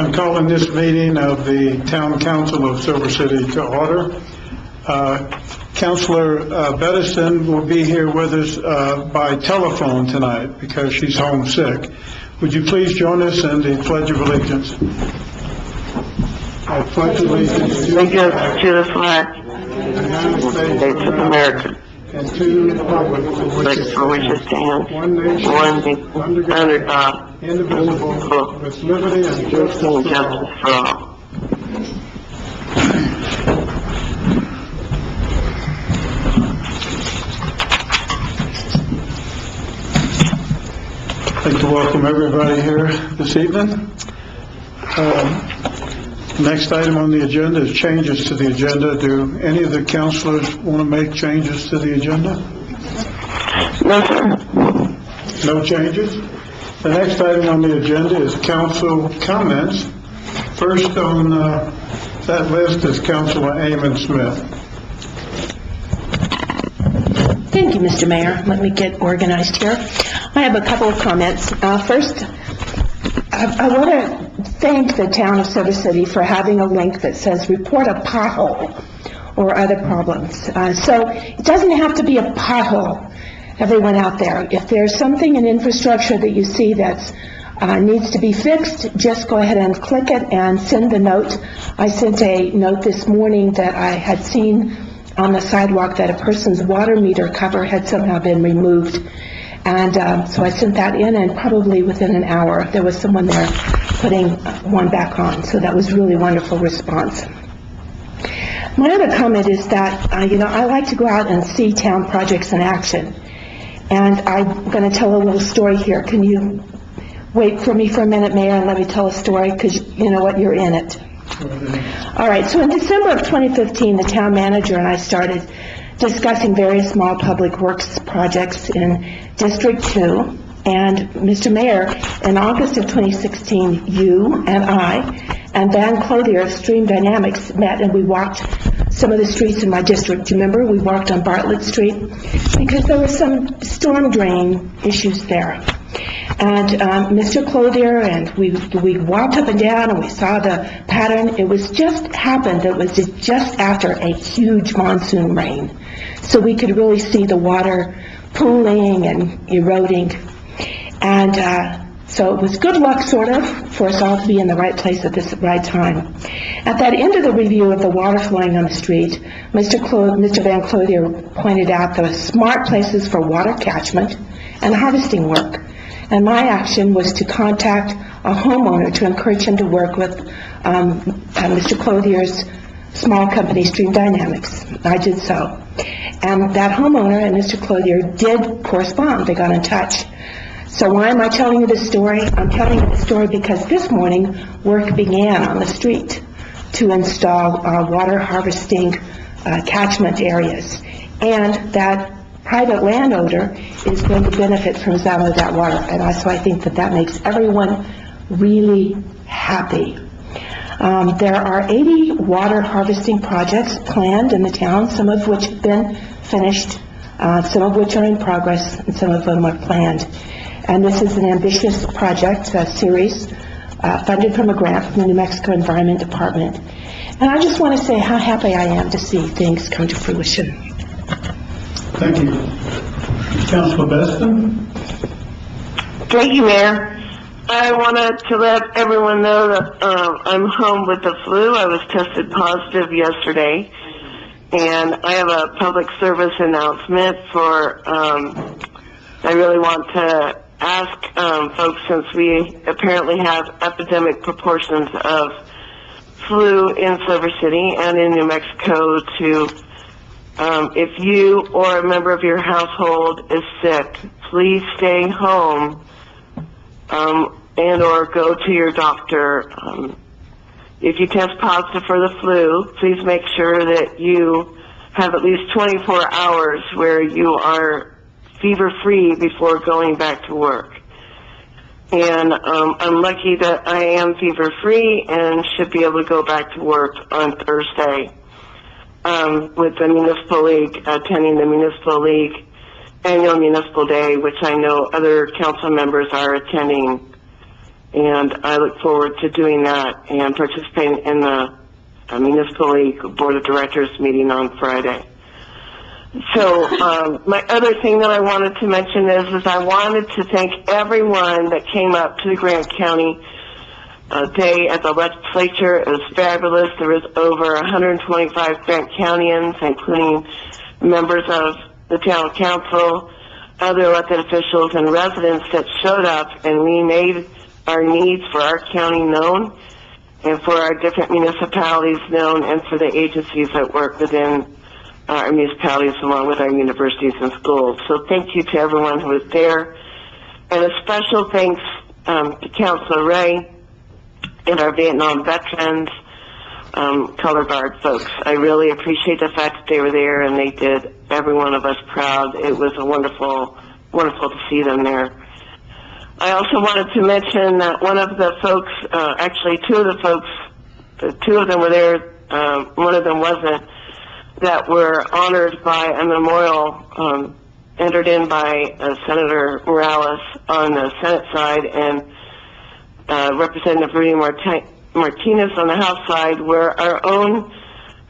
I'm calling this meeting of the Town Council of Silver City to order. Councilor Beddiston will be here with us by telephone tonight because she's homesick. Would you please join us in the Pledge of Allegiance? I pledge allegiance to the flag of the United States of America and to the republic for which it stands, one nation, under God, indivisible, with liberty and justice for all. I'd like to welcome everybody here this evening. Next item on the agenda is changes to the agenda. Do any of the councilors want to make changes to the agenda? No, sir. No changes? The next item on the agenda is council comments. First on that list is Councilor Amon Smith. Thank you, Mr. Mayor. Let me get organized here. I have a couple of comments. First, I want to thank the town of Silver City for having a link that says report a pothole or other problems. So it doesn't have to be a pothole, everyone out there. If there's something in infrastructure that you see that needs to be fixed, just go ahead and click it and send the note. I sent a note this morning that I had seen on the sidewalk that a person's water meter cover had somehow been removed. And so I sent that in, and probably within an hour there was someone there putting one back on. So that was really wonderful response. My other comment is that, I like to go out and see town projects in action. And I'm going to tell a little story here. Can you wait for me for a minute, Mayor, and let me tell a story? Because you know what, you're in it. All right, so in December of 2015, the town manager and I started discussing various small public works projects in District 2. And Mr. Mayor, in August of 2016, you and I and Van Clothier of Stream Dynamics met, and we walked some of the streets in my district. Do you remember? We walked on Bartlett Street because there were some storm drain issues there. And Mr. Clothier and we walked up and down, and we saw the pattern. It was just happened that it was just after a huge monsoon rain, so we could really see the water pooling and eroding. And so it was good luck, sort of, for us all to be in the right place at this right time. At that end of the review of the water flowing on the street, Mr. Van Clothier pointed out the smart places for water catchment and harvesting work. And my action was to contact a homeowner to encourage him to work with Mr. Clothier's small company, Stream Dynamics. I did so. And that homeowner and Mr. Clothier did correspond. They got in touch. So why am I telling you this story? I'm telling you this story because this morning work began on the street to install water harvesting catchment areas. And that private landowner is going to benefit from some of that water. And so I think that makes everyone really happy. There are 80 water harvesting projects planned in the town, some of which have been finished, some of which are in progress, and some of them are planned. And this is an ambitious project, a series, funded from a grant from the New Mexico Environment Department. And I just want to say how happy I am to see things come to fruition. Thank you. Councilor Beddiston? Thank you, Mayor. I wanted to let everyone know that I'm home with the flu. I was tested positive yesterday. And I have a public service announcement for, I really want to ask folks, since we apparently have epidemic proportions of flu in Silver City and in New Mexico, to if you or a member of your household is sick, please stay home and or go to your doctor. If you test positive for the flu, please make sure that you have at least 24 hours where you are fever-free before going back to work. And I'm lucky that I am fever-free and should be able to go back to work on Thursday with the Municipal League, attending the Municipal League Annual Municipal Day, which I know other council members are attending And I look forward to doing that and participating in the Municipal League Board of Directors meeting on Friday. So my other thing that I wanted to mention is I wanted to thank everyone that came up to the Grant County Day at the legislature. It was fabulous. There was over 125 Grant Countyans, including members of the town council, other elected officials, and residents that showed up, and we made our needs for our county known and for our different municipalities known, and for the agencies that work within our municipalities along with our universities and schools. So thank you to everyone who was there. And a special thanks to Councilor Ray and our Vietnam veterans, color guard folks. I really appreciate the fact that they were there and they did every one of us proud. It was a wonderful to see them there. I also wanted to mention that one of the folks, actually two of them were there, one of them wasn't, that were honored by a memorial entered in by Senator Morales on the Senate side, and Representative Rudy Martinez on the House side, were our own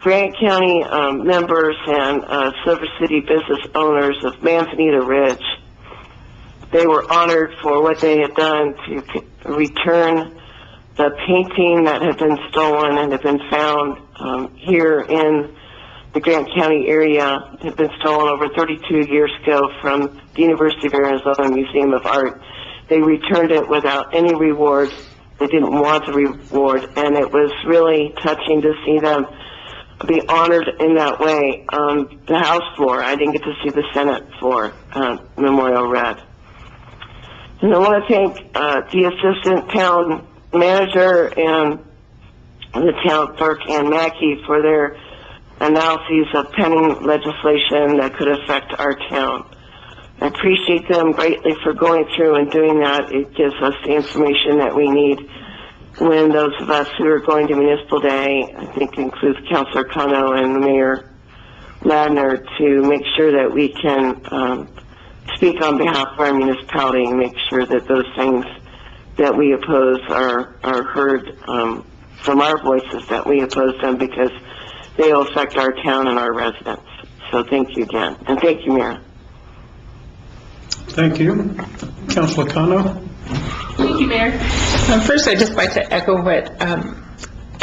Grant County members and Silver City business owners of Manzanita Ridge. They were honored for what they had done to return the painting that had been stolen and had been found here in the Grant County area. It had been stolen over 32 years ago from the University of Arizona Museum of Art. They returned it without any reward. They didn't want the reward, and it was really touching to see them be honored in that way on the House floor. I didn't get to see the Senate floor memorial read. And I want to thank the Assistant Town Manager and the Town Clerk, Ann Mackey, for their analyses of pending legislation that could affect our town. I appreciate them greatly for going through and doing that. It gives us the information that we need when those of us who are going to Municipal Day, I think includes Councilor Cano and Mayor Ladner, to make sure that we can speak on behalf of our municipality and make sure that those things that we oppose are heard from our voices, that we oppose them, because they will affect our town and our residents. So thank you again. And thank you, Mayor. Thank you. Councilor Cano? Thank you, Mayor. First, I'd just like to echo what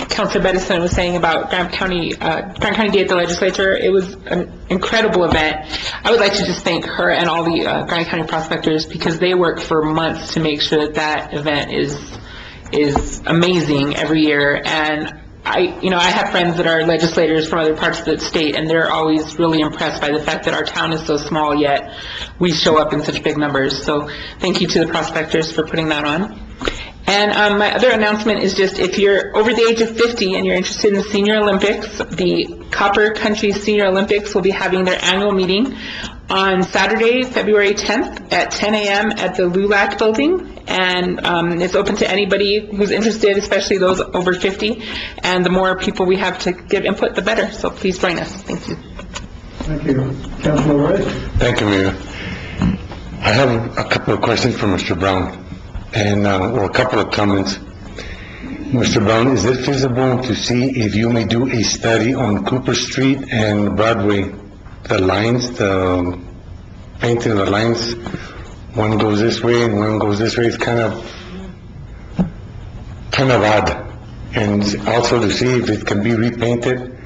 Councilor Bedison was saying about Grant County Day at the Legislature. It was an incredible event. I would like to just thank her and all the Grant County prospectors, because they work for months to make sure that that event is amazing every year. And I have friends that are legislators from other parts of the state, and they're always really impressed by the fact that our town is so small, yet we show up in such big numbers. So thank you to the prospectors for putting that on. And my other announcement is just, if you're over the age of 50 and you're interested in the Senior Olympics, the Copper Country Senior Olympics will be having their annual meeting on Saturday, February 10th at 10 a.m. at the LULAC building. And it's open to anybody who's interested, especially those over 50. And the more people we have to give input, the better. So please join us. Thank you. Thank you. Councilor Ray? Thank you, Mayor. I have a couple of questions for Mr. Brown, and or a couple of comments. Mr. Brown, is it feasible to see if you may do a study on Cooper Street and Broadway? The lines, the painting of the lines, one goes this way and one goes this way. It's kind of odd. And also to see if it can be repainted,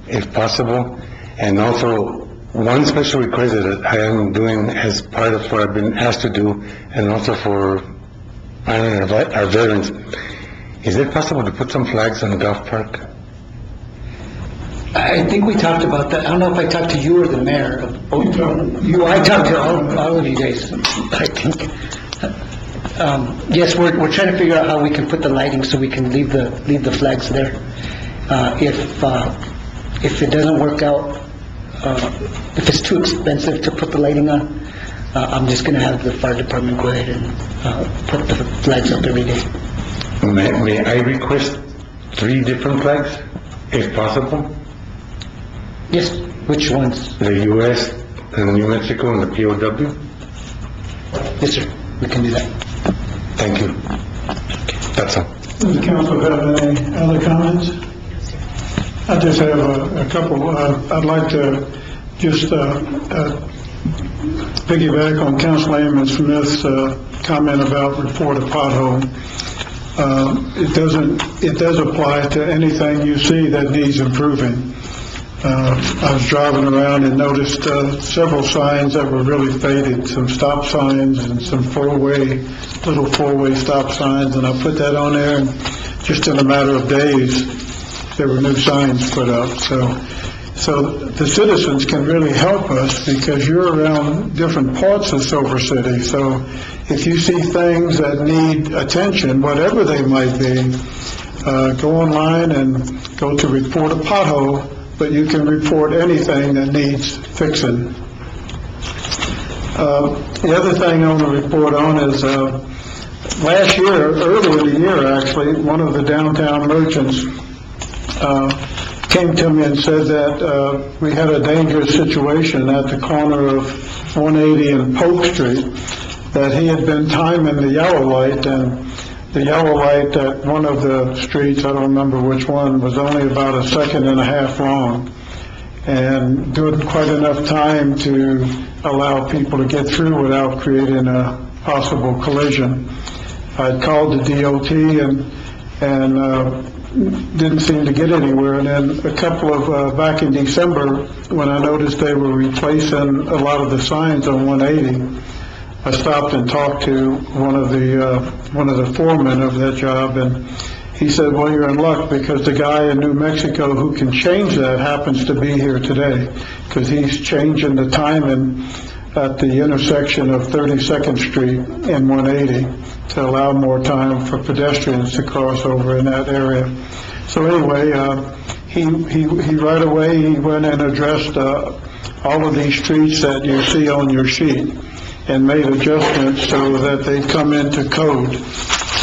if possible. And also, one special request that I am doing as part of what I've been asked to do, and also for honoring our veterans, is it possible to put some flags on the golf park? I think we talked about that. I don't know if I talked to you or the mayor. I talked to all of you guys, I think. Yes, we're trying to figure out how we can put the lighting so we can leave the flags there. If it doesn't work out, if it's too expensive to put the lighting on, I'm just going to have the fire department go ahead and put the flags up every day. May I request 3 different flags, if possible? Yes, which ones? The U.S., the New Mexico, and the POW? Yes, sir, we can do that. Thank you. That's all. Does the council have any other comments? I just have a couple. I'd like to just piggyback on Councilman Smith's comment about report a pothole. It does apply to anything you see that needs improving. I was driving around and noticed several signs that were really faded, some stop signs and some little four-way stop signs, and I put that on there, and just in a matter of days, there were new signs put up. So the citizens can really help us because you're around different parts of Silver City. So if you see things that need attention, whatever they might be, go online and go to report a pothole, but you can report anything that needs fixing. The other thing I want to report on is last year, earlier in the year actually, one of the downtown merchants came to me and said that we had a dangerous situation at the corner of 180 and Polk Street, that he had been timing the yellow light, and the yellow light at one of the streets, I don't remember which one, was only about a second and a half long, and doing quite enough time to allow people to get through without creating a possible collision. I called the DOT and didn't seem to get anywhere, and then a couple of back in December, when I noticed they were replacing a lot of the signs on 180, I stopped and talked to one of the foremen of that job, and he said, well, you're in luck because the guy in New Mexico who can change that happens to be here today, because he's changing the timing at the intersection of 32nd Street and 180 to allow more time for pedestrians to cross over in that area. So anyway, he right away, he went and addressed all of these streets that you see on your sheet and made adjustments so that they come into code.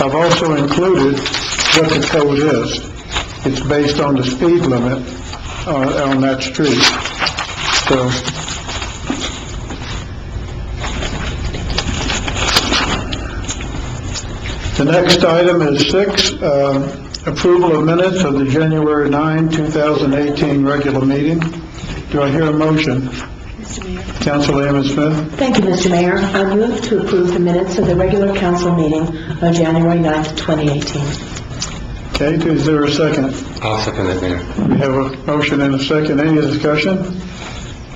I've also included what the code is. It's based on the speed limit on that street. So, the next item is 6, approval of minutes of the January 9, 2018 regular meeting. Do I hear a motion? Councilwoman Smith? Thank you, Mr. Mayor. I move to approve the minutes of the regular council meeting of January 9th, 2018. Okay, is there a second? I'll second it, Mayor. We have a motion and a second. Any discussion?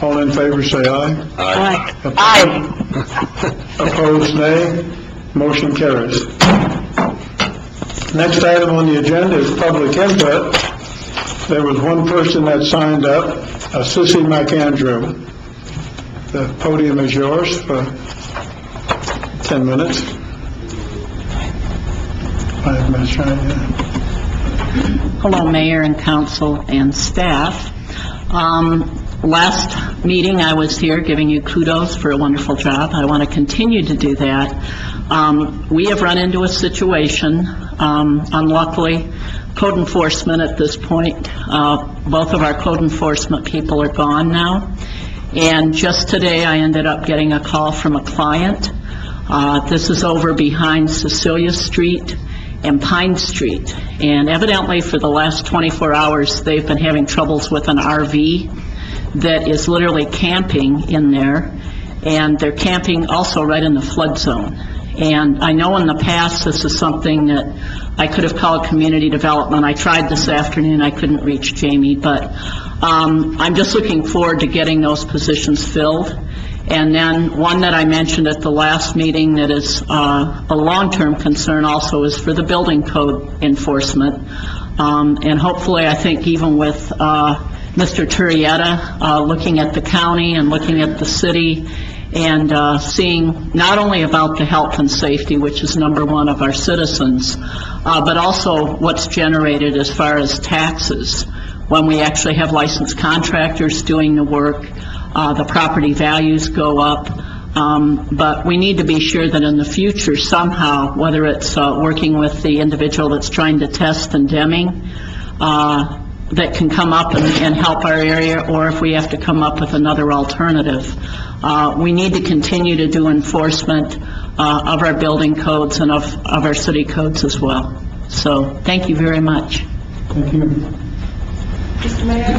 All in favor say aye. Aye. Aye. Opposed, nay. Motion carries. Next item on the agenda is public input. There was one person that signed up, Sissy McAndrew. The podium is yours for 10 minutes. 5 minutes, right? Yeah. Hello, Mayor and Council and staff. Last meeting, I was here giving you kudos for a wonderful job. I want to continue to do that. We have run into a situation, unluckily, code enforcement at this point. Both of our code enforcement people are gone now. And just today, I ended up getting a call from a client. This is over behind Cecilia Street and Pine Street. And evidently, for the last 24 hours, they've been having troubles with an RV that is literally camping in there. And they're camping also right in the flood zone. And I know in the past, this is something that I could have called community development. I tried this afternoon. I couldn't reach Jamie, but I'm just looking forward to getting those positions filled. And then one that I mentioned at the last meeting that is a long-term concern also is for the building code enforcement. And hopefully, I think even with Mr. Turrieta looking at the county and looking at the city and seeing not only about the health and safety, which is number one of our citizens, but also what's generated as far as taxes. When we actually have licensed contractors doing the work, the property values go up. But we need to be sure that in the future somehow, whether it's working with the individual that's trying to test in Deming, that can come up and help our area, or if we have to come up with another alternative. We need to continue to do enforcement of our building codes and of our city codes as well. So, thank you very much. Thank you. Mr. Mayor?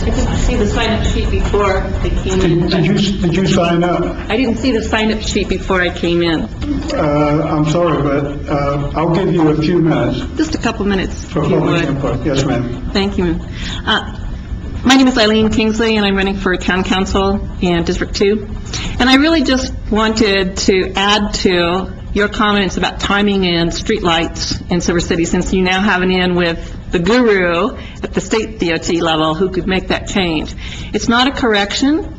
I didn't see the sign-up sheet before I came in. Did you sign up? I didn't see the sign-up sheet before I came in. I'm sorry, but I'll give you a few minutes Just a couple minutes, for if you public would. input. Yes, ma'am. Thank you. My name is Eileen Kingsley, and I'm running for Town Council in District 2. And I really just wanted to add to your comments about timing and streetlights in Silver City, since you now have an in with the guru at the state DOT level who could make that change. It's not a correction,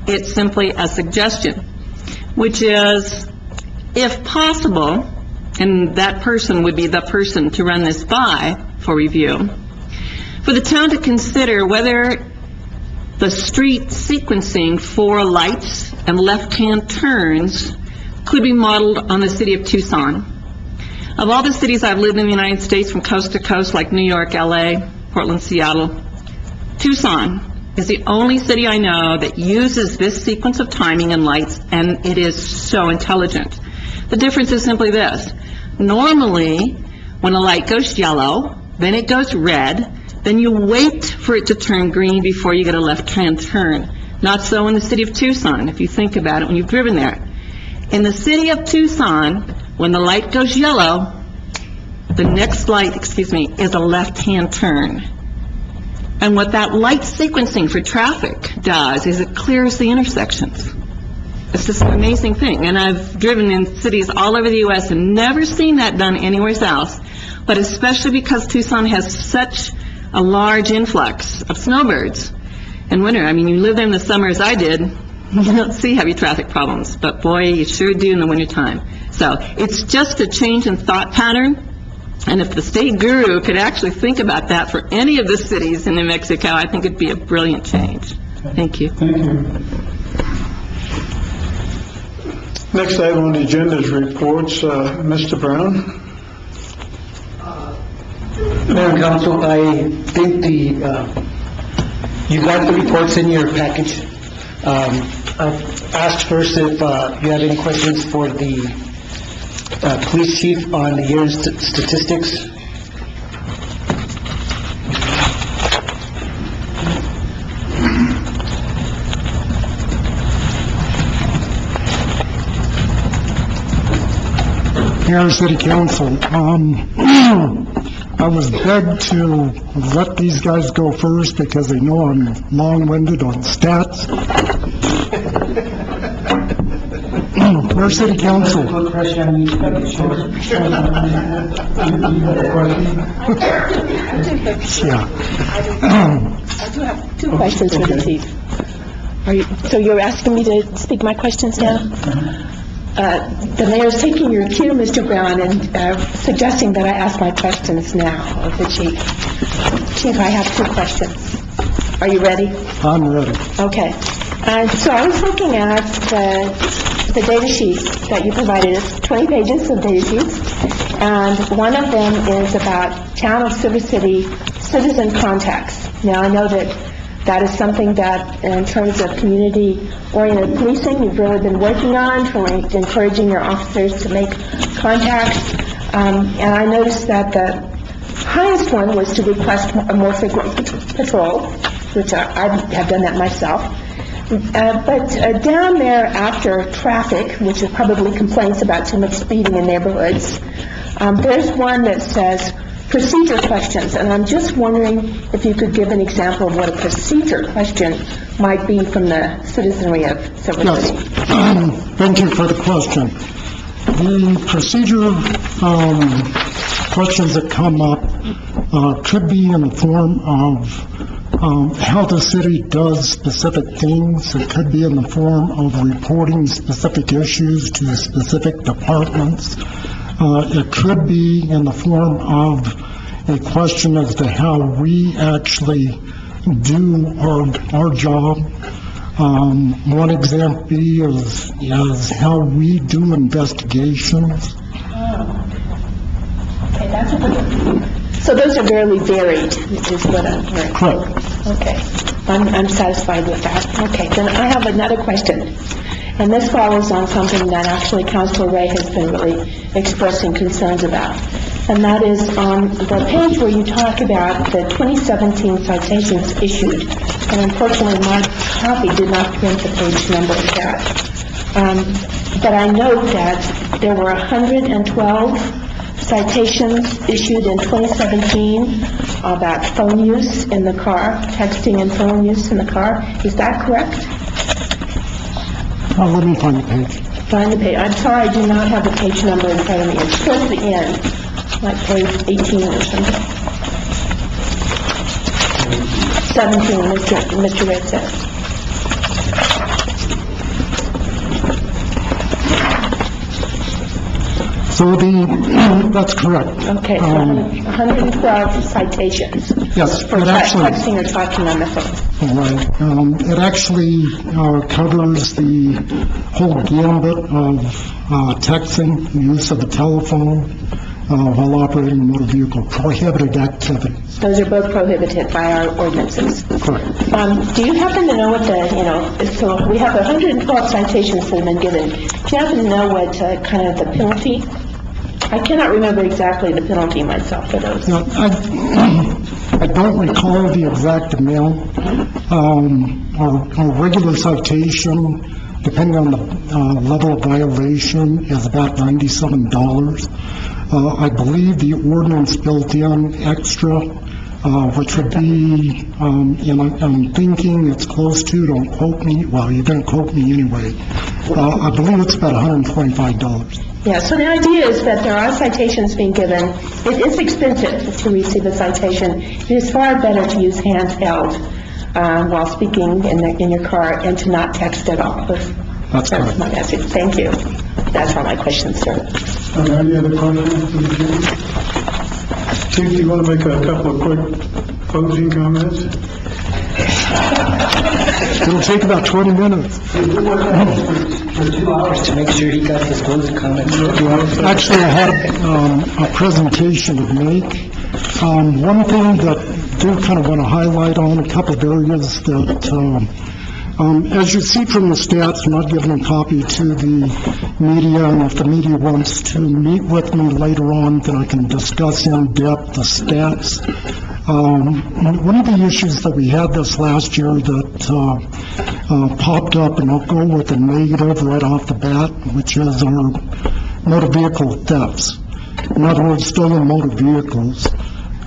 it's simply a suggestion, which is, if possible, and that person would be the person to run this by for review, for the town to consider whether the street sequencing for lights and left-hand turns could be modeled on the city of Tucson. Of all the cities I've lived in the United States from coast to coast, like New York, LA, Portland, Seattle, Tucson is the only city I know that uses this sequence of timing and lights, and it is so intelligent. The difference is simply this. Normally, when a light goes yellow, then it goes red, then you wait for it to turn green before you get a left-hand turn. Not so in the city of Tucson, if you think about it when you've driven there. In the city of Tucson, when the light goes yellow, the next light, is a left-hand turn. And what that light sequencing for traffic does is it clears the intersections. It's just an amazing thing. And I've driven in cities all over the U.S. and never seen that done anywhere else, but especially because Tucson has such a large influx of snowbirds in winter. I mean, you live there in the summer as I did, you don't see heavy traffic problems, but boy, you sure do in the wintertime. So it's just a change in thought pattern, and if the state guru could actually think about that for any of the cities in New Mexico, I think it'd be a brilliant change. Thank you. Thank you. Next item on the agenda is reports. Mr. Brown? Mayor and Council, I think you got the reports in your package. I've asked first if you have any questions for the police chief on the year's statistics. Mayor, City Council, I was begged to let these guys go first because they know I'm long-winded on stats. Mayor, City Council. Yeah. I do have two questions for the chief. So you're asking me to speak my questions now? The mayor's taking your cue, Mr. Brown, and suggesting that I ask my questions now of the chief. Chief, I have two questions. Are you ready? I'm ready. Okay. So I was looking at the data sheet that you provided us, 20 pages of data sheets, and one of them is about Town of Silver City citizen contacts. Now, I know that is something that, in terms of community-oriented policing, you've really been working on, for encouraging your officers to make contacts. And I noticed that the highest one was to request a more frequent patrol, which I have done that myself. But down there after traffic, which is probably complaints about too much speeding in neighborhoods, there's one that says procedure questions, and I'm just wondering if you could give an example of what a procedure question might be from the citizenry of Silver City. Yes. Thank you for the question. The procedure questions that come up could be in the form of how the city does specific things. It could be in the form of reporting specific issues to specific departments. It could be in the form of a question as to how we actually do our job. One example is how we do investigations. Okay, that's a good one. So those are very varied, is what I'm hearing. Correct. Okay, I'm satisfied with that. Okay, then I have another question. And this follows on something that actually Councilor Ray has been really expressing concerns about. And that is on the page where you talk about the 2017 citations issued. And unfortunately, my copy did not print the page number of that. But I note that there were 112 citations issued in 2017 about phone use in the car, texting and phone use in the car. Is that correct? Let me find the page. Find the page. I'm sorry, I do not have the page number in front of me. It's towards the end, like page 18 or something. 17, Mr. Red says. So that's correct. Okay, so 112 citations. Yes, For it actually, texting or talking on the phone. right, it actually covers the whole gambit of texting, use of the telephone while operating a motor vehicle, prohibited activities. Those are both prohibited by our ordinances. Correct. Do you happen to know what so we have 112 citations that have been given. Do you happen to know what kind of the penalty? I cannot remember exactly the penalty myself for those. Now, I don't recall the exact amount. Our regular citation, depending on the level of violation, is about $97. I believe the ordinance built in extra, which would be, I'm thinking it's close to, don't quote me, well, you're going to quote me anyway. I believe it's about $125. Yeah, so the idea is that there are citations being given. It is expensive to receive a citation. It is far better to use handheld while speaking in your car and to not text at all. That's correct. my message. Thank you. That's all my questions, sir. Any other questions for the chief? Chief, do you want to make a couple of quick closing comments? It'll take about 20 minutes. For 2 hours to make sure he got his closing comments. Actually, I had a presentation to make. One thing that I do kind of want to highlight on, a couple of areas that, as you see from the stats, I'm not giving a copy to the media, and if the media wants to meet with me later on, then I can discuss in depth the stats. One of the issues that we had this last year that popped up, and I'll go with a negative right off the bat, which is our motor vehicle thefts. In other words, stolen motor vehicles.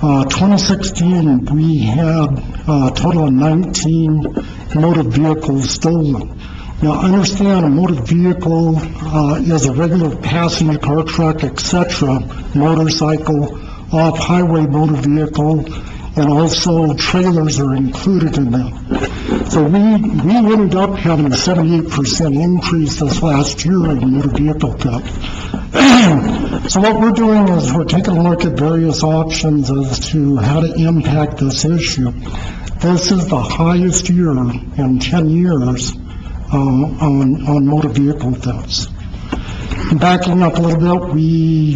2016, we had a total of 19 motor vehicles stolen. Now, understand a motor vehicle is a regular passenger car, truck, etc., motorcycle, off-highway motor vehicle, and also trailers are included in that. So we ended up having a 78% increase this last year in motor vehicle theft. So what we're doing is we're taking a look at various options as to how to impact this issue. This is the highest year in 10 years on motor vehicle thefts. Backing up a little bit, we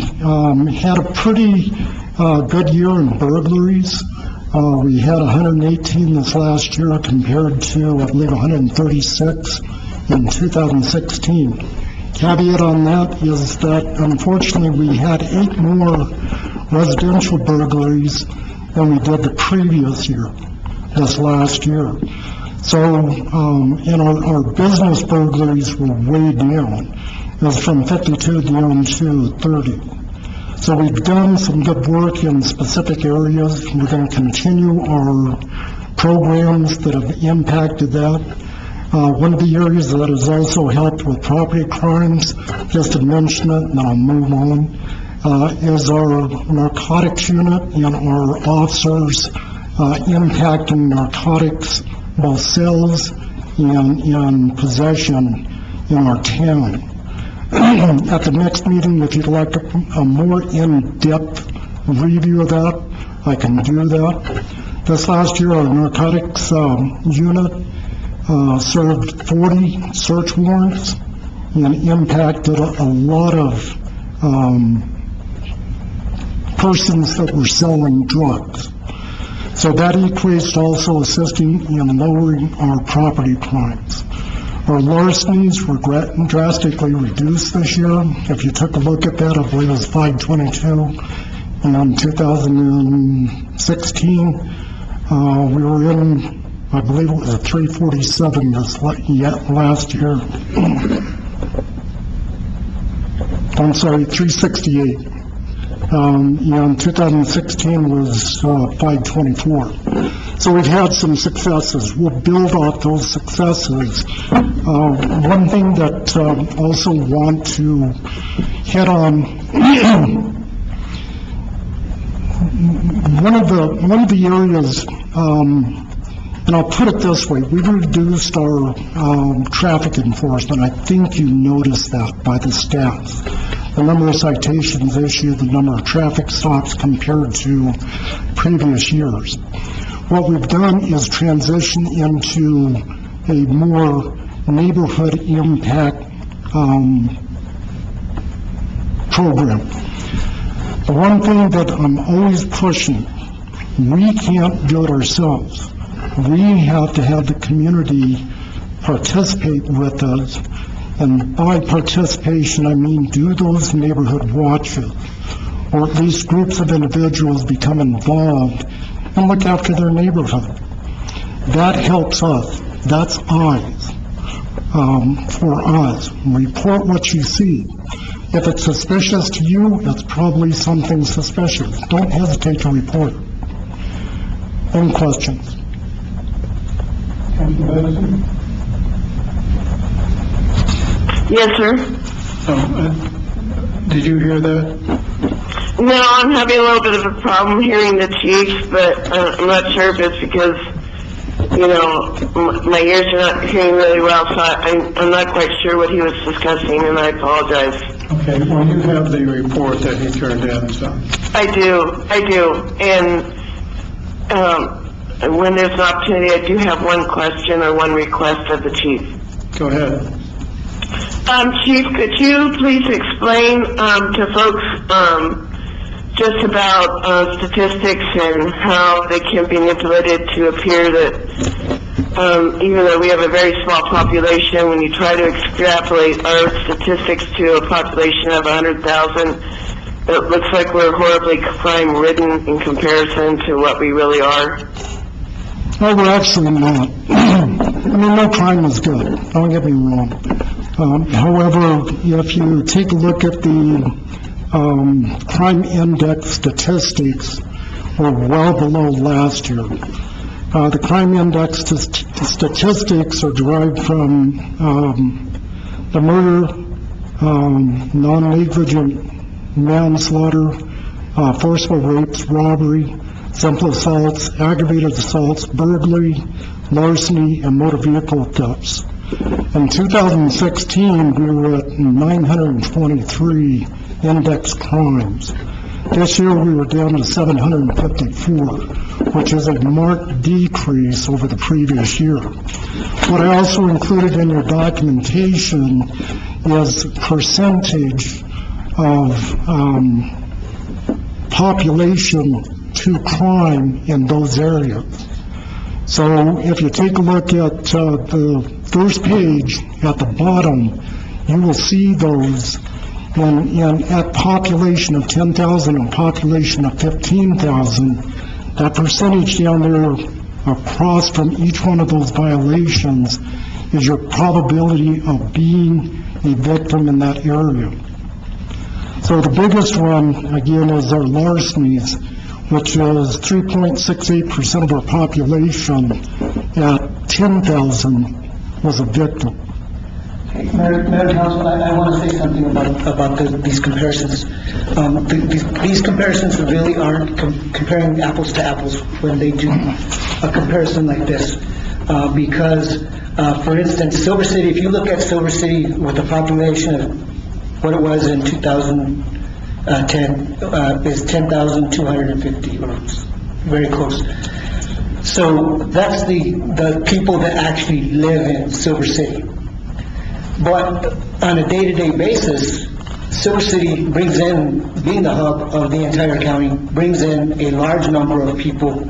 had a pretty good year in burglaries. We had 118 this last year compared to, I believe, 136 in 2016. Caveat on that is that, unfortunately, we had 8 more residential burglaries than we did the previous year, this last year. So, and our business burglaries were way down. It was from 52 down to 30. So we've done some good work in specific areas. We're going to continue our programs that have impacted that. One of the areas that has also helped with property crimes, just to mention it, and then I'll move on, is our narcotics unit and our officers impacting narcotics, both sales and possession in our town. At the next meeting, if you'd like a more in-depth review of that, I can do that. This last year, our narcotics unit served 40 search warrants and impacted a lot of persons that were selling drugs. So that equates to also assisting in lowering our property crimes. Our larcenies were drastically reduced this year. If you took a look at that, I believe it was 522. And in 2016, we were in, I believe it was a 347 last year. I'm sorry, 368. In 2016 was 524. So we've had some successes. We'll build off those successes. One thing that also want to hit on, one of the areas, and I'll put it this way, we've reduced our traffic enforcement. I think you noticed that by the stats. The number of citations issued, the number of traffic stops compared to previous years. What we've done is transition into a more neighborhood impact program. The one thing that I'm always pushing, we can't do it ourselves. We have to have the community participate with us. And by participation, I mean do those neighborhood watches, or at least groups of individuals become involved and look after their neighborhood. That helps us. That's eyes for us. Report what you see. If it's suspicious to you, it's probably something suspicious. Don't hesitate to report it. Any questions? Yes, sir. Did you hear that? No, I'm having a little bit of a problem hearing the chief, but I'm not sure if it's because, my ears are not hearing really well, so I'm not quite sure what he was discussing, and I apologize. Okay, well, you have the report that he turned in, so. I do, and when there's an opportunity, I do have one question or one request of the chief. Go ahead. Chief, could you please explain to folks just about statistics and how they can be manipulated to appear that even though we have a very small population, when you try to extrapolate our statistics to a population of 100,000, it looks like we're horribly crime-ridden in comparison to what we really are? No, we're actually not. I mean, no crime is good. Don't get me wrong. However, if you take a look at the crime index statistics, we're well below last year. The crime index statistics are derived from the murder, non-negligent manslaughter, forcible rapes, robbery, simple assaults, aggravated assaults, burglary, larceny, and motor vehicle thefts. In 2016, we were at 923 index crimes. This year, we were down to 754, which is a marked decrease over the previous year. What I also included in your documentation is percentage of population to crime in those areas. So if you take a look at the first page at the bottom, you will see those at population of 10,000 and population of 15,000, that percentage down there across from each one of those violations is your probability of being a victim in that area. So the biggest one, again, is our larcenies, which is 3.68% of our population at 10,000 was a victim. Mayor Council, I want to say something about these comparisons. These comparisons really aren't comparing apples to apples when they do a comparison like this. Because, for instance, Silver City, if you look at Silver City with a population of what it was in 2010, is 10,250, or very close. So that's the people that actually live in Silver City. But on a day-to-day basis, Silver City brings in, being the hub of the entire county, brings in a large number of people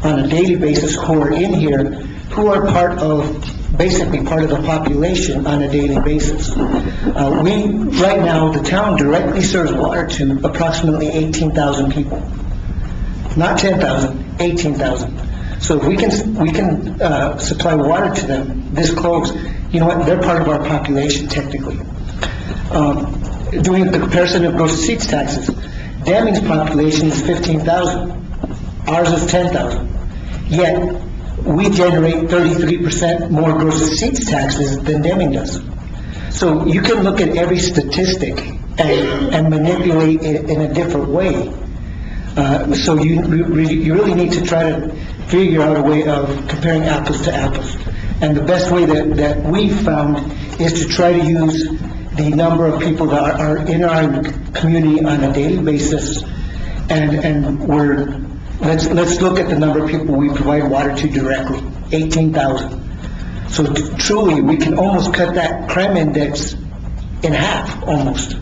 on a daily basis who are in here, who are part of basically part of the population on a daily basis. Right now, the town directly serves water to approximately 18,000 people. Not 10,000, 18,000. So if we can supply water to them this close, you know what, they're part of our population technically. Doing the comparison of gross receipts taxes, Deming's population is 15,000. Ours is 10,000. Yet, we generate 33% more gross receipts taxes than Deming does. So you can look at every statistic and manipulate it in a different way. So you really need to try to figure out a way of comparing apples to apples. And the best way that we've found is to try to use the number of people that are in our community on a daily basis, and let's look at the number of people we provide water to directly, 18,000. So truly, we can almost cut that crime index in half, almost.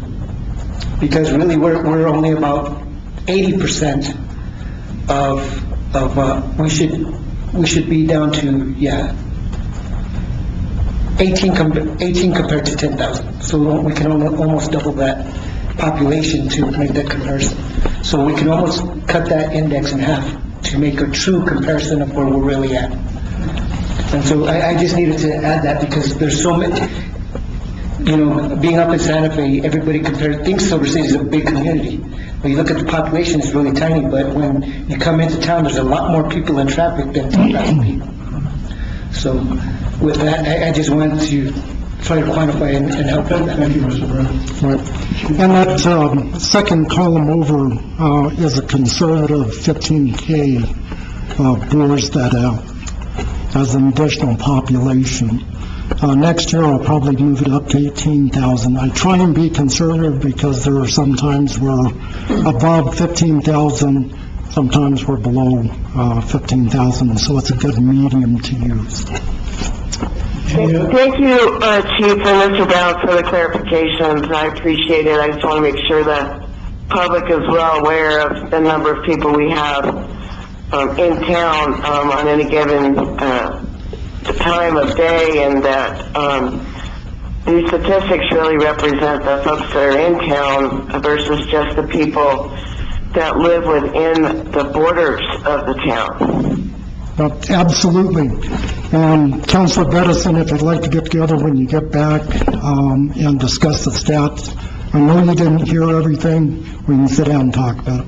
Because really, we're only about 80% of we should be down to, 18 compared to 10,000. So we can almost double that population to make that comparison. So we can almost cut that index in half to make a true comparison of where we're really at. And so I just needed to add that because there's so many, being up in Santa Fe, everybody thinks Silver City is a big community. When you look at the population, it's really tiny, but when you come into town, there's a lot more people in traffic than 10,000 people. So with that, I just wanted to try to quantify and help them. Thank you, Mr. Brown. Right. And that second column over is a conservative 15K bores that out as an additional population. Next year, I'll probably move it up to 18,000. I try and be conservative because there are some times we're above 15,000, sometimes we're below 15,000, so it's a good medium to use. Thank you, Chief and Mr. Brown, for the clarifications. I appreciate it. I just want to make sure the public is well aware of the number of people we have in town on any given time of day, and that these statistics really represent the folks that are in town versus just the people that live within the borders of the town. Absolutely. Councilor Bedison, if you'd like to get together when you get back and discuss the stats. I know you didn't hear everything. We can sit down and talk about it.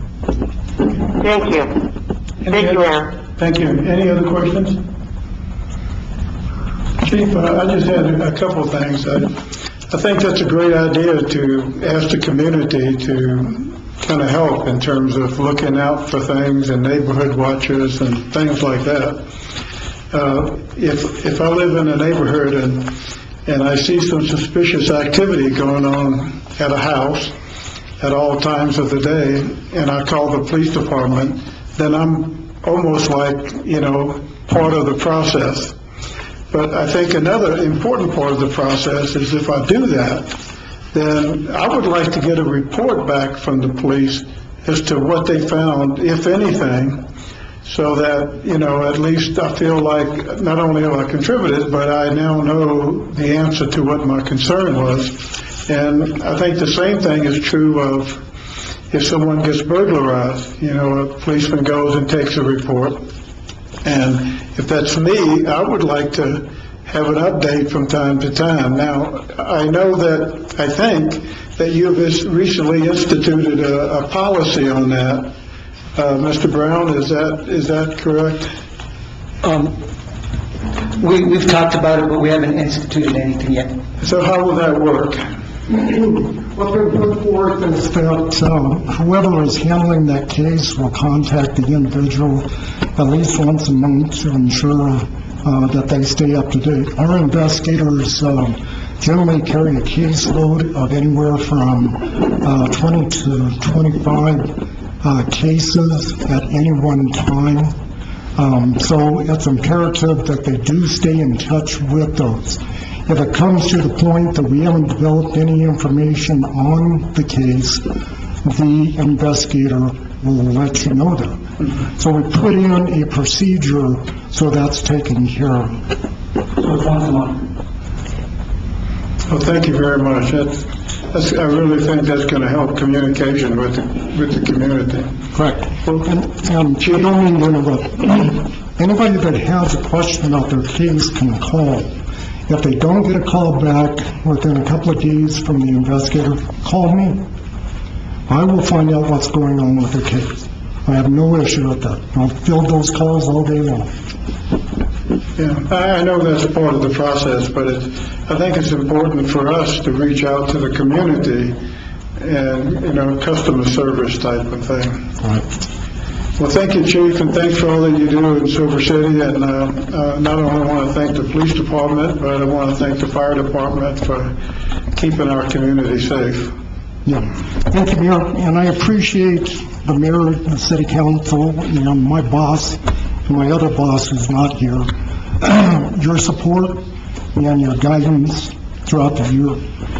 Thank you. Thank you, Mayor. Thank you. Any other questions? Chief, I just had a couple of things. I think that's a great idea to ask the community to kind of help in terms of looking out for things and neighborhood watchers and things like that. If I live in a neighborhood and I see some suspicious activity going on at a house at all times of the day, and I call the police department, then I'm almost like, part of the process. But I think another important part of the process is if I do that, then I would like to get a report back from the police as to what they found, if anything, so that, at least I feel like not only have I contributed, but I now know the answer to what my concern was. And I think the same thing is true of if someone gets burglarized, a policeman goes and takes a report. And if that's me, I would like to have an update from time to time. Now, I think that you have recently instituted a policy on that. Mr. Brown, is that correct? We've talked about it, but we haven't instituted anything yet. So how will that work? What we put forth is that whoever is handling that case will contact the individual at least once a month to ensure that they stay up to date. Our investigators generally carry a caseload of anywhere from 20 to 25 cases at any one time. So it's imperative that they do stay in touch with those. If it comes to the point that we haven't developed any information on the case, the investigator will let you know that. So we put in a procedure so that's taken care of. So it's once a month. Well, thank you very much. I really think that's going to help communication with the community. Correct. And I don't mean to interrupt. Anybody that has a question about their case can call. If they don't get a call back within a couple of days from the investigator, call me. I will find out what's going on with the case. I have no issue with that. I'll field those calls all day long. Yeah, I know that's part of the process, but I think it's important for us to reach out to the community and, customer service type of thing. Right. Well, thank you, Chief, and thanks for all that you do in Silver City. And not only want to thank the police department, but I want to thank the fire department for keeping our community safe. Yeah. Thank you, Mayor. And I appreciate the mayor, the city council, and my boss, and my other boss who's not here, your support and your guidance throughout the year.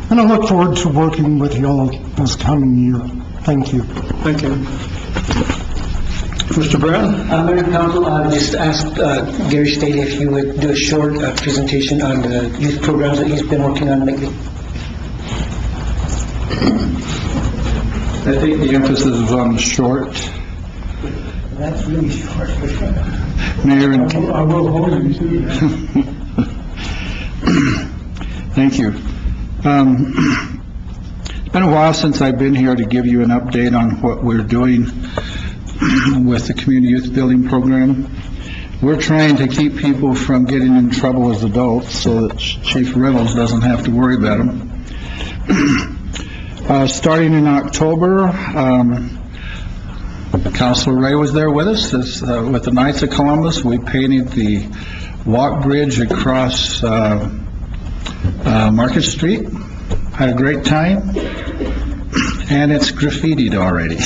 And I look forward to working with you all this coming year. Thank you. Thank you. Mr. Brown? Mayor and Council, I just asked Gary Staley if he would do a short presentation on the youth programs that he's been working on lately. I think the emphasis is on the short. That's really short. Mayor and... I will hold you to that. Thank you. It's been a while since I've been here to give you an update on what we're doing with the Community Youth Building Program. We're trying to keep people from getting in trouble as adults so that Chief Reynolds doesn't have to worry about them. Starting in October, Councilor Ray was there with us with the Knights of Columbus. We painted the walk bridge across Market Street. Had a great time, and it's graffitied already.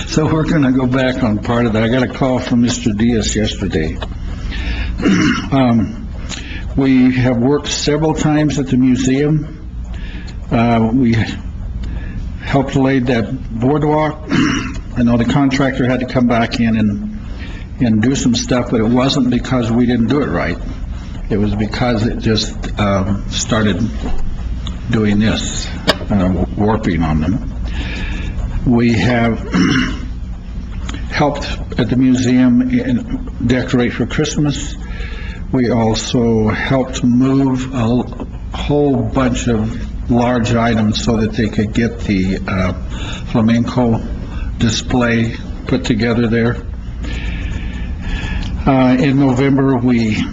So we're going to go back on part of that. I got a call from Mr. Diaz yesterday. We have worked several times at the museum. We helped lay that boardwalk. I know the contractor had to come back in and do some stuff, but it wasn't because we didn't do it right. It was because it just started doing this, warping on them. We have helped at the museum decorate for Christmas. We also helped move a whole bunch of large items so that they could get the flamenco display put together there. In November, we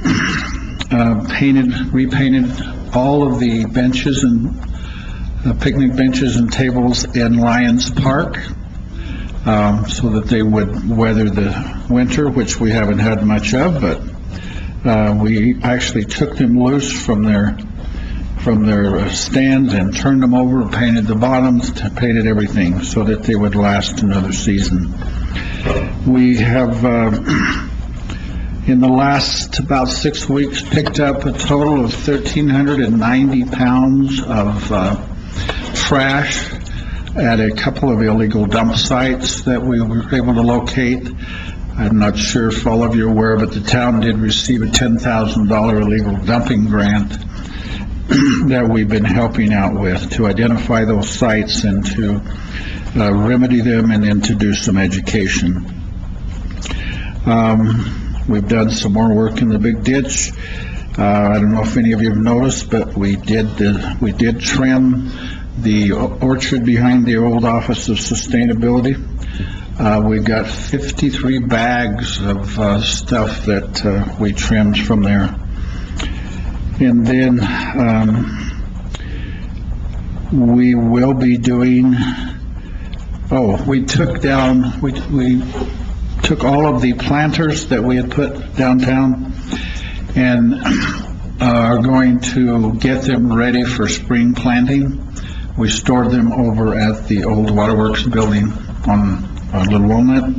repainted all of the benches and picnic benches and tables in Lions Park so that they would weather the winter, which we haven't had much of, but we actually took them loose from their stands and turned them over, painted the bottoms, painted everything so that they would last another season. We have in the last about 6 weeks picked up a total of 1,390 pounds of trash at a couple of illegal dump sites that we were able to locate. I'm not sure if all of you are aware, but the town did receive a $10,000 illegal dumping grant that we've been helping out with to identify those sites and to remedy them and then to do some education. We've done some more work in the big ditch. I don't know if any of you have noticed, but we did trim the orchard behind the old Office of Sustainability. We've got 53 bags of stuff that we trimmed from there. And then we will be doing, we took all of the planters that we had put downtown and are going to get them ready for spring planting. We stored them over at the old Waterworks building on Little Walnut,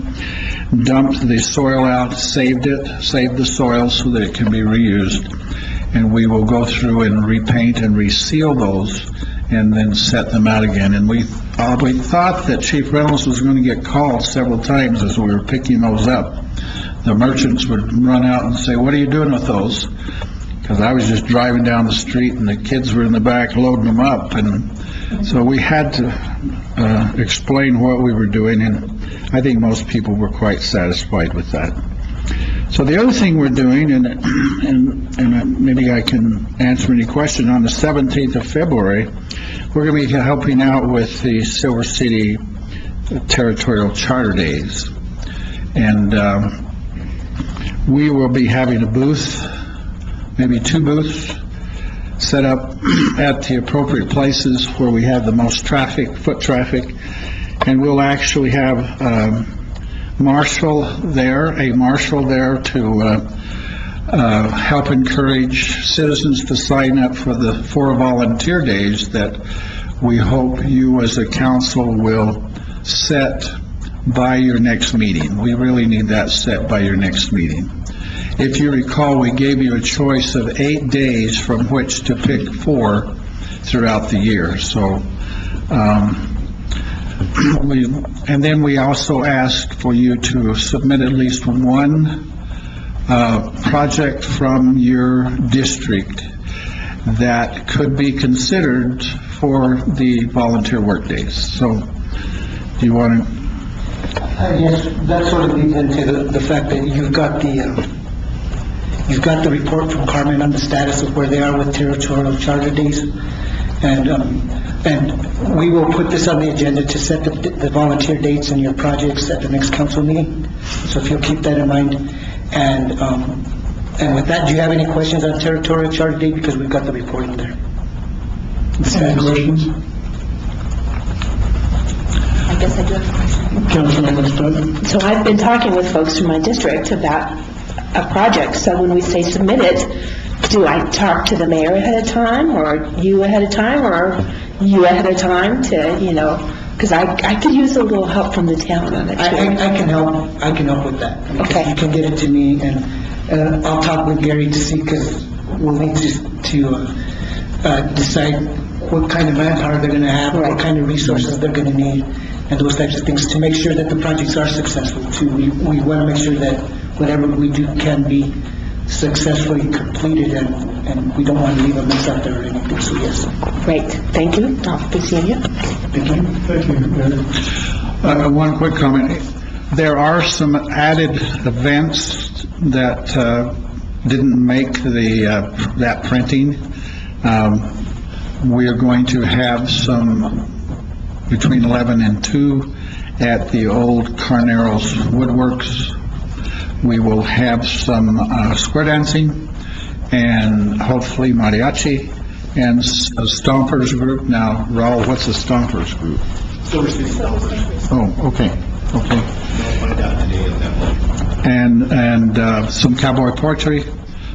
dumped the soil out, saved the soil so that it can be reused, and we will go through and repaint and reseal those and then set them out again. And we thought that Chief Reynolds was going to get called several times as we were picking those up. The merchants would run out and say, "What are you doing with those?" because I was just driving down the street and the kids were in the back loading them up, and so we had to explain what we were doing, and I think most people were quite satisfied with that. So the other thing we're doing, and maybe I can answer any question, on the 17th of February, we're going to be helping out with the Silver City Territorial Charter Days. And we will be having a booth, maybe 2 booths, set up at the appropriate places where we have the most traffic, foot traffic, and we'll actually have a marshal there to help encourage citizens to sign up for the 4 volunteer days that we hope you as a council will set by your next meeting. We really need that set by your next meeting. If you recall, we gave you a choice of 8 days from which to pick 4 throughout the year. So, and then we also asked for you to submit at least 1 project from your district that could be considered for the volunteer work days. So, do you want to? Yes, that sort of leads into the fact that you've got the report from Carmen on the status of where they are with territorial charter days, and we will put this on the agenda to set the volunteer dates and your projects at the next council meeting. So if you'll keep that in mind, and with that, do you have any questions on territorial charter day? Because we've got the report in there. Any questions? I guess I do have a question. Councilman Estrada? So I've been talking with folks from my district about a project, so when we say submit it, do I talk to the mayor ahead of time, or you ahead of time, or you ahead of time to, because I could use a little help from the town on it too. I can help with that. Okay. You can get it to me, and I'll talk with Gary to see, because we'll need to decide what kind of manpower they're going to have, what kind of resources they're going to need, and those types of things, to make sure that the projects are successful too. We want to make sure that whatever we do can be successfully completed, and we don't want to leave a mess out there or anything, so yes. Great, thank you. I'll be seeing you. Thank you. Thank you. One quick comment. There are some added events that didn't make that printing. We are going to have some between 11 and 2 at the old Carneros Woodworks. We will have some square dancing and hopefully mariachi and a Stompers group. Now, Raul, what's a Stompers group? Oh, okay. And some cowboy poetry.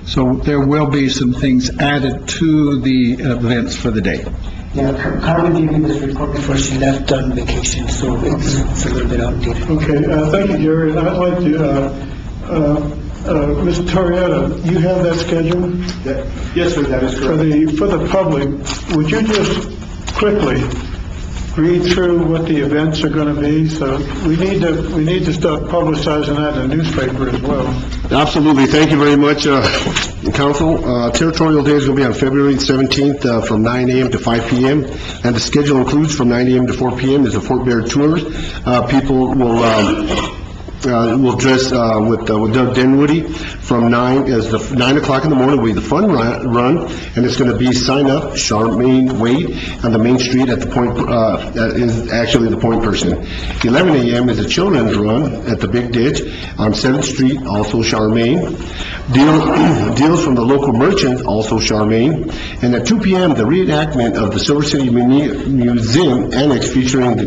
So there will be some things added to the events for the day. Yeah, Carmen gave me this report before she left on vacation, so it's a little bit outdated. Okay, thank you, Gary. I'd like to, Mr. Torrietta, you have that schedule? Yes, sir, that is correct. For the public, would you just quickly read through what the events are going to be? So we need to start publicizing that in the newspaper as well. Absolutely. Thank you very much, Council. Territorial Day is going to be on February 17th from 9 a.m. to 5 p.m. And the schedule includes from 9 a.m. to 4 p.m. is a Fort Bear tour. People will dress with Doug Dinwiddie from 9 o'clock in the morning will be the fun run, and it's going to be sign up Charmaine Wade on the main street at the point, is actually the point person. 11 a.m. is a children's run at the Big Ditch on 7th Street, also Charmaine. Deals from the local merchants, also Charmaine. And at 2 p.m., the reenactment of the Silver City Museum Annex featuring the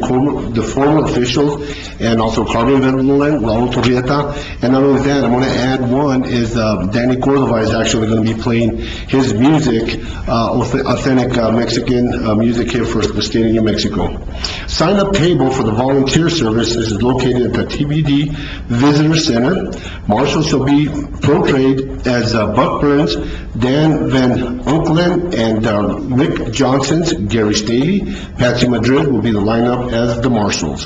former officials and also Carmen Vermeulen, Raul Torrietta. And not only that, I'm going to add one is Danny Cordova is actually going to be playing his music, authentic Mexican music here for the state of New Mexico. Sign-up table for the volunteer services is located at the TBD Visitor Center. Marshals will be portrayed as Buck Burns, Dan Van Unkelen, and Rick Johnson's Gary Staley. Patsy Madrid will be the lineup as the marshals.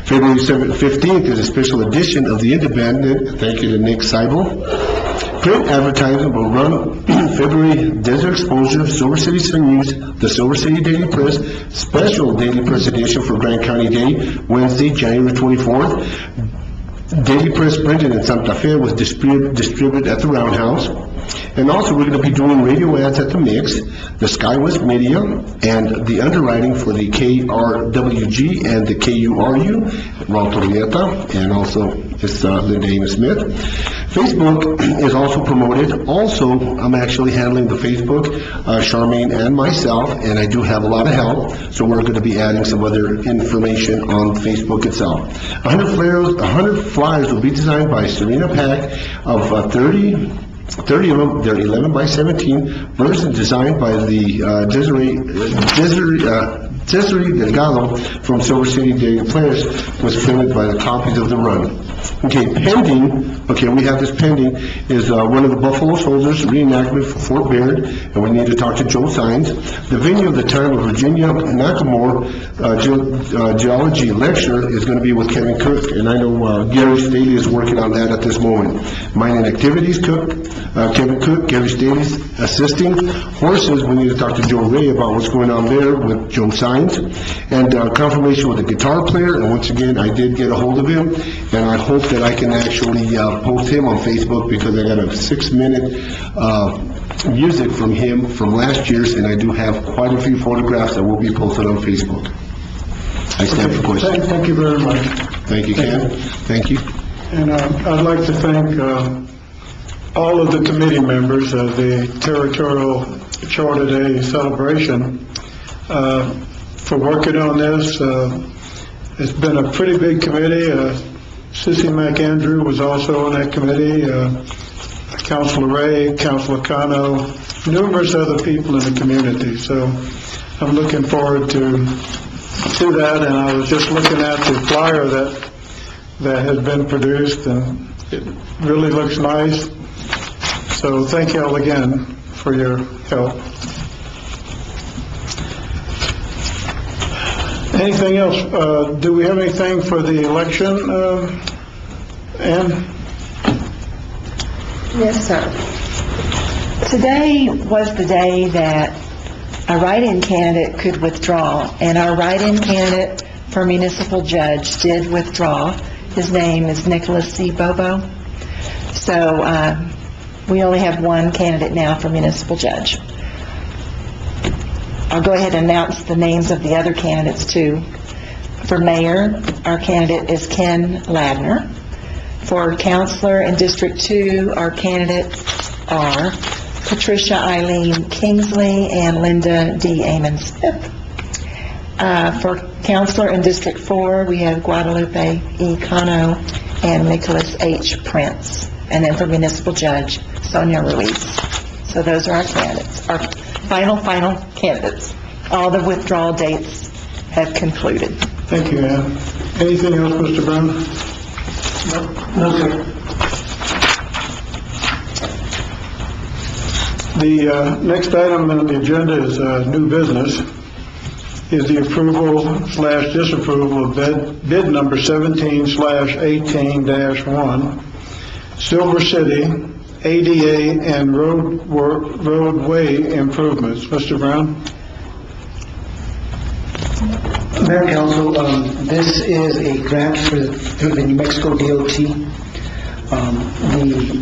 February 15th is a special edition of The Independent. Thank you to Nick Seibel. Print advertising will run February Desert Exposure, Silver City Sun News, the Silver City Daily Press, special Daily Press edition for Grand County Day, Wednesday, January 24th. Daily Press printed in Santa Fe was distributed at the Roundhouse. And also, we're going to be doing radio ads at the Mix, the Skywest Media, and the underwriting for the KRWG and the KURU, Raul Torrieta, and also it's Linda Amos Smith. Facebook is also promoted. Also, I'm actually handling the Facebook, Charmaine and myself, and I do have a lot of help, so we're going to be adding some other information on Facebook itself. 100 flyers will be designed by Serena Pack of 30 of them. They're 11 by 17 versions designed by the Desiree Delgado from Silver City Daily Players, was printed by the copies of the run. Okay, we have this pending, is one of the Buffalo Soldiers reenactment for Fort Baird, and we need to talk to Joe Sines. The venue of the time of Virginia Nakamore geology lecture is going to be with Kevin Cook, and I know Gary Staley is working on that at this moment. Mining activities, Kevin Cook, Gary Staley's assisting. Horses, we need to talk to Joe Ray about what's going on there with Joe Sines. And confirmation with the guitar player, and once again, I did get a hold of him, and I hope that I can actually post him on Facebook, because I got a 6-minute music from him from last year's, and I do have quite a few photographs that will be posted on Facebook. I stand for questions. Thank you very much. Thank you, Ken. Thank you. And I'd like to thank all of the committee members of the Territorial Charter Day celebration for working on this. It's been a pretty big committee. Sissy McAndrew was also on that committee, Councilor Ray, Councilor Cano, numerous other people in the community. So I'm looking forward to that, and I was just looking at the flyer that has been produced, and it really looks nice. So thank you all again for your help. Anything else? Do we have anything for the election, Ann? Yes, sir. Today was the day that a write-in candidate could withdraw, and our write-in candidate for municipal judge did withdraw. His name is Nicholas C. Bobo. So we only have one candidate now for municipal judge. I'll go ahead and announce the names of the other candidates too. For mayor, our candidate is Ken Ladner. For councilor in District 2, our candidates are Patricia Eileen Kingsley and Linda D. Amon Smith. For councilor in District 4, we have Guadalupe E. Cano and Nicholas H. Prince. And then for municipal judge, Sonia Ruiz. So those are our candidates, our final candidates. All the withdrawal dates have concluded. Thank you, Ann. Anything else, Mr. Brown? No, sir. The next item on the agenda is new business, is the approval/disapproval of bid number 17/18-1, Silver City ADA and roadway improvements. Mr. Brown? Mayor and Council, this is a grant through the New Mexico DOT.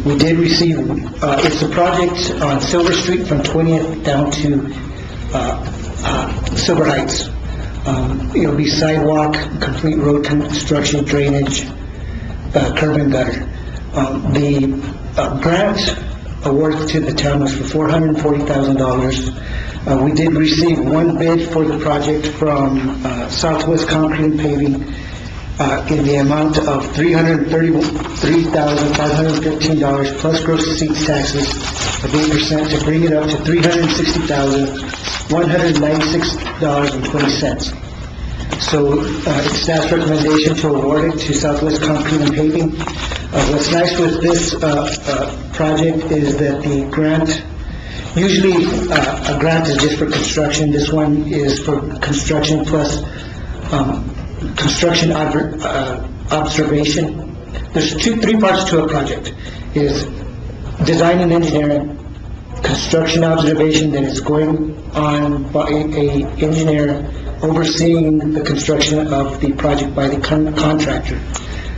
We did receive, it's a project on Silver Street from 20th down to Silver Heights. It'll be sidewalk, complete road construction, drainage, curb and gutter. The grant awarded to the town was for $440,000. We did receive one bid for the project from Southwest Concrete and Paving in the amount of $333,515 plus gross receipts taxes of 8% to bring it up to $360,196.20. So it's staff's recommendation to award it to Southwest Concrete and Paving. What's nice with this project is that the grant, usually a grant is just for construction. This one is for construction plus construction observation. There's three parts to a project. Is design and engineering construction observation that is going on by a engineer overseeing the construction of the project by the contractor.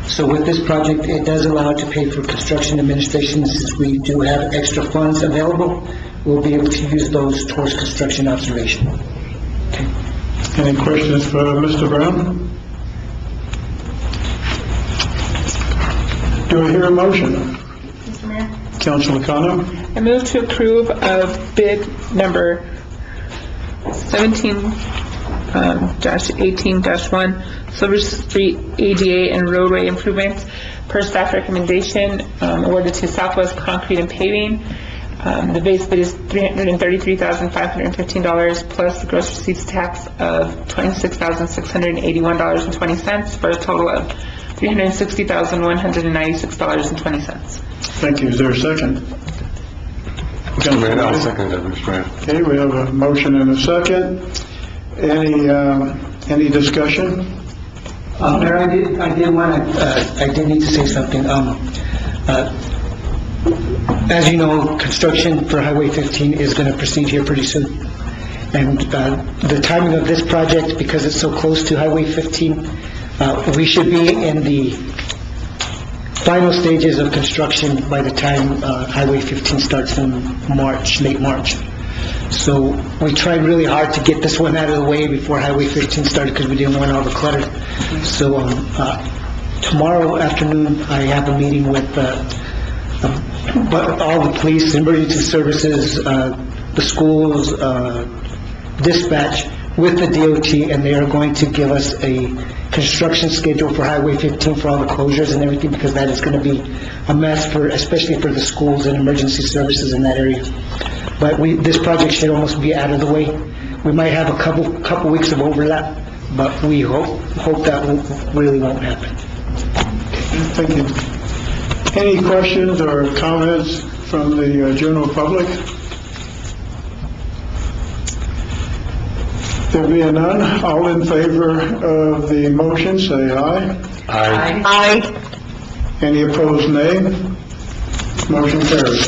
So with this project, it does allow it to pay for construction administration. Since we do have extra funds available, we'll be able to use those towards construction observation. Any questions for Mr. Brown? Do I hear a motion? Mr. Mayor? Councilor Kano? I move to approve of bid number 17-18-1, Silver Street ADA and roadway improvements, per staff recommendation, awarded to Southwest Concrete and Paving. The base bid is $333,515 plus the gross receipts tax of $26,681.20 for a total of $360,196.20. Thank you. Is there a second? Mr. Mayor, I'll second that, Mr. Mayor. Okay, we have a motion and a second. Any discussion? Mayor, I did need to say something. As you know, construction for Highway 15 is going to proceed here pretty soon. And the timing of this project, because it's so close to Highway 15, we should be in the final stages of construction by the time Highway 15 starts in March, late March. So we tried really hard to get this one out of the way before Highway 15 started because we didn't want all the clutter. So tomorrow afternoon, I have a meeting with all the police, emergency services, the schools, dispatch, with the DOT, and they are going to give us a construction schedule for Highway 15 for all the closures and everything, because that is going to be a mess especially for the schools and emergency services in that area. But this project should almost be out of the way. We might have a couple weeks of overlap, but we hope that really won't happen. Thank you. Any questions or comments from the general public? There being none, all in favor of the motion, say aye. Aye. Aye. Any opposed, nay. Motion carries.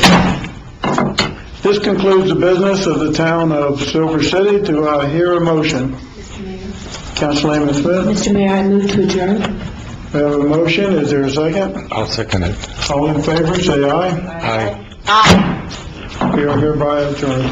This concludes the business of the town of Silver City. Do I hear a motion? Councilman Smith? Mr. Mayor, I move to adjourn. We have a motion. Is there a second? I'll second it. All in favor, say aye. Aye. Aye. We are hereby adjourned.